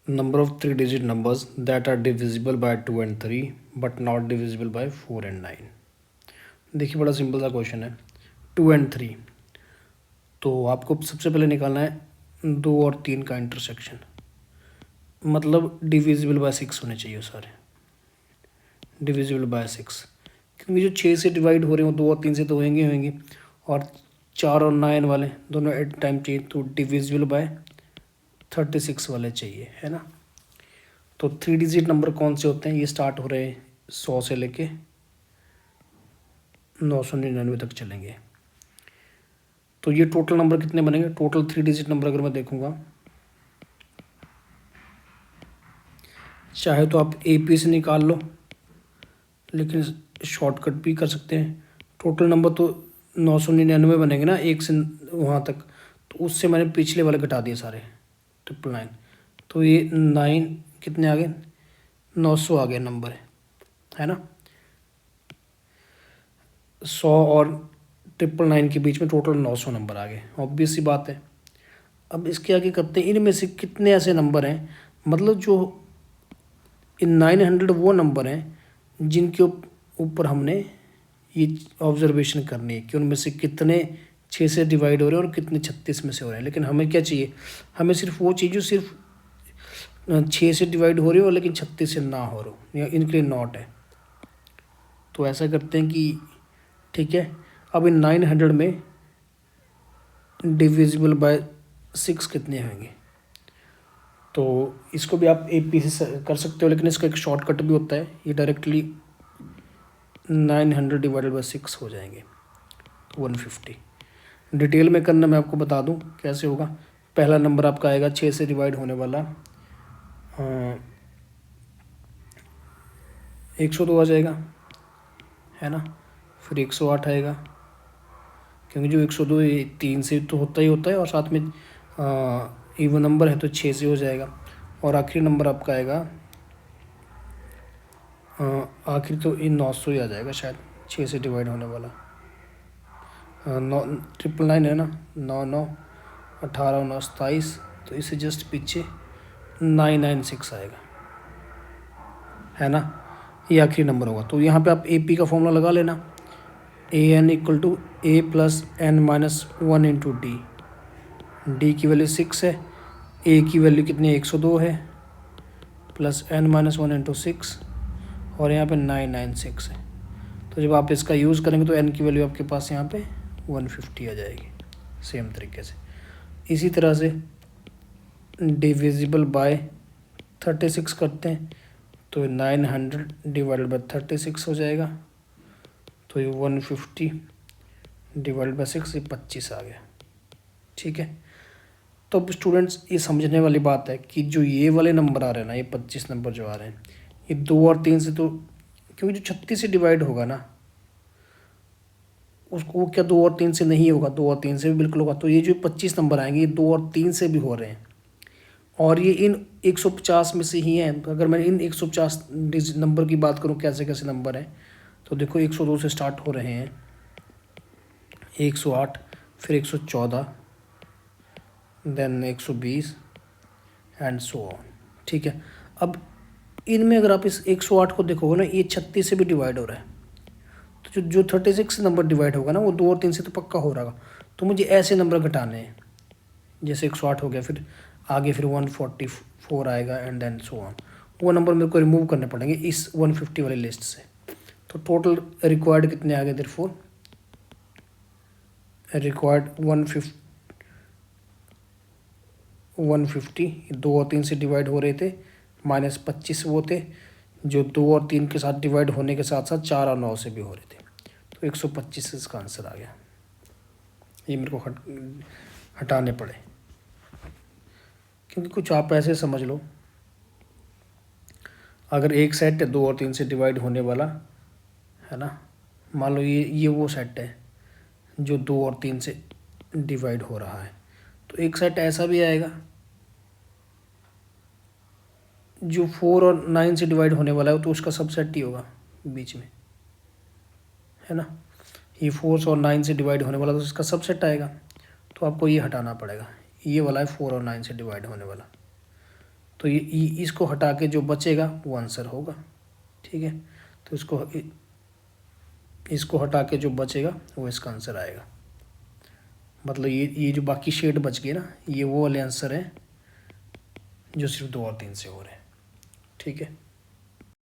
Number of three digit numbers that are divisible by 2 and 3 but not divisible by 4 and 9। देखिए बड़ा simple सा question है। 2 and 3, तो आपको सबसे पहले निकालना है 2 और 3 का इंटरसेक्शन, मतलब डिविजिबल बाय 6 होने चाहिए सारे, डिविजिबल बाय 6, क्योंकि जो 6 से डिवाइड हो रहे हो 2 और 3 से तो होंगे, और 4 और 9 वाले दोनों एट टाइम चाहिए, तो डिविजिबल बाय 36 वाले चाहिए, है ना। तो 3 डिजिट नंबर कौन से होते हैं, ये स्टार्ट हो रहे हैं 100 से लेके 999 तक चलेंगे। तो ये टोटल नंबर कितने बनेंगे, टोटल 3 डिजिट नंबर अगर मैं देखूंगा, चाहे तो आप AP से निकाल लो, लेकिन शॉर्टकट भी कर सकते हैं। टोटल नंबर तो 999 बनेंगे ना, एक से वहाँ तक, तो उससे मैंने पिछले वाले घटा दिए सारे, 999, तो ये 9 कितने आ गए, 900 आ गया नंबर, है ना। 100 और 999 के बीच में टोटल 900 नंबर आ गए, ऑब्वियस सी बात है। अब इसके आगे करते हैं, इनमें से कितने ऐसे नंबर हैं, मतलब जो इन 900 वो नंबर हैं जिनके ऊपर हमने ये ऑब्जर्वेशन करनी है कि उनमें से कितने 6 से डिवाइड हो रहे हैं और कितने 36 में से हो रहे हैं। लेकिन हमें क्या चाहिए, हमें सिर्फ वो चीज़ जो सिर्फ 6 से डिवाइड हो रही हो लेकिन 36 से ना हो रहा हो, या इनके लिए नॉट है। तो ऐसा करते हैं कि ठीक है, अब इन 900 में डिविजिबल बाय 6 कितने होंगे, तो इसको भी आप AP से कर सकते हो, लेकिन इसका एक शॉर्टकट भी होता है, ये डायरेक्टली 900 डिवाइडेड बाय 6 हो जाएंगे 150। डिटेल में करना मैं आपको बता दूं कैसे होगा। पहला नंबर आपका आएगा 6 से डिवाइड होने वाला 102 आ जाएगा, है ना। फिर 108 आएगा, क्योंकि जो 102 ये 3 से तो होता ही होता है, और साथ में इवन नंबर है तो 6 से हो जाएगा। और आखिरी नंबर आपका आएगा, आखिर तो इन 900 ही आ जाएगा शायद, 6 से डिवाइड होने वाला 999 है ना, 9 18 9 27, तो इससे जस्ट पीछे 996 आएगा, है ना। ये आखिरी नंबर होगा। तो यहाँ पे आप AP का फॉर्मूला लगा लेना, AN = A + n-1 into D की वैल्यू 6 है, A की वैल्यू कितनी है 102 है, प्लस n-1 इंटू 6, और यहाँ पे 996 है। तो जब आप इसका यूज़ करेंगे तो n की वैल्यू आपके पास यहाँ पे 150 आ जाएगी। सेम तरीके से इसी तरह से डिविजिबल बाय 36 करते हैं, तो 900 डिवाइडेड बाय 36 हो जाएगा, तो ये 150 डिवाइडेड बाय 6, ये 25 आ गया, ठीक है। तो अब स्टूडेंट्स ये समझने वाली बात है कि जो ये वाले नंबर आ रहे हैं ना, ये 25 नंबर जो आ रहे हैं, ये 2 और 3 से तो, क्योंकि जो 36 से डिवाइड होगा ना, उसको वो क्या 2 और 3 से नहीं होगा, 2 और 3 से भी बिल्कुल होगा। तो ये जो 25 नंबर आएंगे ये 2 और 3 से भी हो रहे हैं, और ये इन 150 में से ही हैं। तो अगर मैं इन 150 नंबर की बात करूँ कैसे कैसे नंबर हैं, तो देखो 102 से स्टार्ट हो रहे हैं, 108, फिर 114, देन 120 एंड सो ऑन, ठीक है। अब इनमें अगर आप इस 108 को देखोगे ना, ये 36 से भी डिवाइड हो रहा है, तो जो 36 नंबर डिवाइड होगा ना, वो 2 और 3 से तो पक्का हो रहा। तो मुझे ऐसे नंबर घटाने हैं, जैसे 108 हो गया, फिर आगे फिर 144 आएगा एंड देन सो ऑन। वो नंबर मेरे को रिमूव करने पड़ेंगे इस 150 वाली लिस्ट से। तो टोटल रिक्वायर्ड कितने आ गए, देयरफॉर रिक्वायर्ड 150, 2 और 3 से डिवाइड हो रहे थे, -25 वो थे जो 2 और 3 के साथ डिवाइड होने के साथ साथ 4 और 9 से भी हो रहे थे, तो 125 इसका आंसर आ गया। ये मेरे को हटाने पड़े, क्योंकि कुछ आप ऐसे समझ लो, अगर एक सेट है 2 और 3 से डिवाइड होने वाला, है ना, मान लो ये वो सेट है जो 2 और 3 से डिवाइड हो रहा है, तो एक सेट ऐसा भी आएगा जो 4 और 9 से डिवाइड होने वाला है, तो उसका सबसेट ही होगा बीच में, है ना। ये 4 और 9 से डिवाइड होने वाला, तो इसका सबसेट आएगा, तो आपको ये हटाना पड़ेगा, ये वाला है 4 और 9 से डिवाइड होने वाला। तो ये इसको हटा के जो बचेगा वो आंसर होगा। ठीक है, तो इसको हटा के जो बचेगा वो इसका आंसर आएगा। मतलब ये जो बाकी शेड बच गए ना, ये वो वाले आंसर हैं जो सिर्फ 2 और 3 से हो रहे हैं। ठीक है।